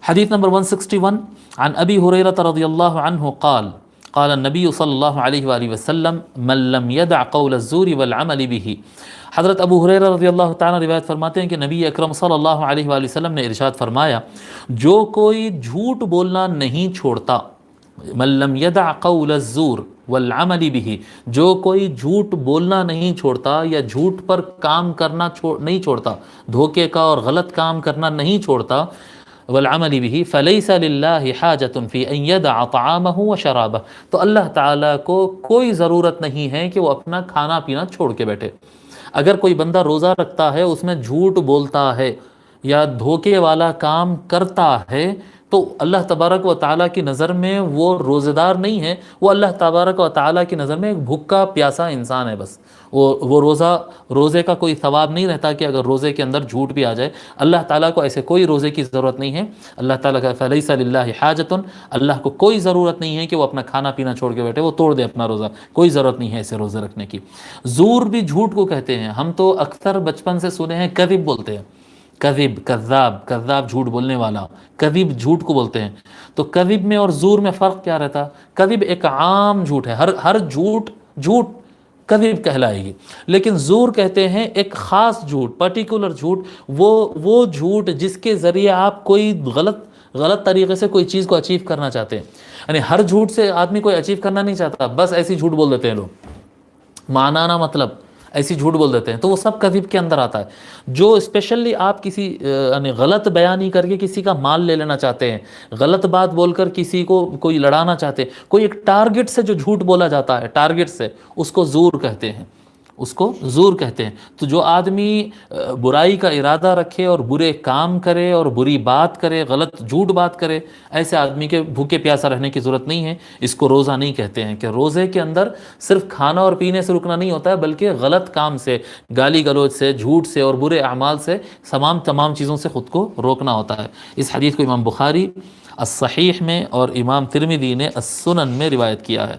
حدیث نمبر 161 عن ابی ہریرہ رضی اللہ عنہ قال قال النبی صلی اللہ علیہ وآلہ وسلم من لم يدع قول الزور والعمل به۔ حضرت ابو ہریرہ رضی اللہ تعالیٰ روایت فرماتے ہیں کہ نبی اکرم صلی اللہ علیہ وآلہ وسلم نے ارشاد فرمایا، جو کوئی جھوٹ بولنا نہیں چھوڑتا، من لم يدع قول الزور والعمل به، جو کوئی جھوٹ بولنا نہیں چھوڑتا یا جھوٹ پر کام کرنا نہیں چھوڑتا، دھوکے کا اور غلط کام کرنا نہیں چھوڑتا، والعمل به فليس لله حاجة في ان يدع طعامه وشرابه، تو اللہ تعالیٰ کو کوئی ضرورت نہیں ہے کہ وہ اپنا کھانا پینا چھوڑ کے بیٹھے۔ اگر کوئی بندہ روزہ رکھتا ہے، اس میں جھوٹ بولتا ہے یا دھوکے والا کام کرتا ہے، تو اللہ تبارک و تعالیٰ کی نظر میں وہ روزہ دار نہیں ہے، وہ اللہ تبارک و تعالیٰ کی نظر میں ایک بھوکا پیاسا انسان ہے بس۔ وہ روزے کا کوئی ثواب نہیں رہتا کہ اگر روزے کے اندر جھوٹ بھی آ جائے۔ اللہ تعالیٰ کو ایسے کوئی روزے کی ضرورت نہیں ہے۔ اللہ تعالیٰ کا فلیس للہ حاجۃ، اللہ کو کوئی ضرورت نہیں ہے کہ وہ اپنا کھانا پینا چھوڑ کے بیٹھے، وہ توڑ دے اپنا روزہ، کوئی ضرورت نہیں ہے ایسے روزے رکھنے کی۔ زور بھی جھوٹ کو کہتے ہیں، ہم تو اکثر بچپن سے سنے ہیں کذب بولتے ہیں، کذب، کذاب جھوٹ بولنے والا، کذب جھوٹ کو بولتے ہیں۔ تو کذب میں اور زور میں فرق کیا رہتا؟ کذب ایک عام جھوٹ ہے، ہر جھوٹ کذب کہلائے گی، لیکن زور کہتے ہیں ایک خاص جھوٹ، پرٹیکولر جھوٹ، وہ جھوٹ جس کے ذریعے آپ کوئی غلط طریقے سے کوئی چیز کو اچیو کرنا چاہتے ہیں۔ یعنی ہر جھوٹ سے آدمی کوئی اچیو کرنا نہیں چاہتا، بس ایسی جھوٹ بول دیتے ہیں لوگ، معنی مطلب ایسی جھوٹ بول دیتے ہیں، تو وہ سب کذب کے اندر آتا ہے۔ جو اسپیشلی آپ کسی یعنی غلط بیانی کر کے کسی کا مال لے لینا چاہتے ہیں، غلط بات بول کر کسی کو کوئی لڑانا چاہتے ہیں، کوئی ایک ٹارگٹ سے جو جھوٹ بولا جاتا ہے، ٹارگٹ سے، اس کو زور کہتے ہیں، اس کو زور کہتے ہیں۔ تو جو آدمی برائی کا ارادہ رکھے اور برے کام کرے اور بری بات کرے، غلط جھوٹ بات کرے، ایسے آدمی کے بھوکے پیاسا رہنے کی ضرورت نہیں ہے۔ اس کو روزہ نہیں کہتے ہیں، کہ روزے کے اندر صرف کھانا اور پینے سے رکنا نہیں ہوتا ہے، بلکہ غلط کام سے، گالی گلوچ سے، جھوٹ سے اور برے اعمال سے، تمام چیزوں سے خود کو روکنا ہوتا ہے۔ اس حدیث کو امام بخاری الصحیح میں اور امام ترمذی نے السنن میں روایت کیا ہے۔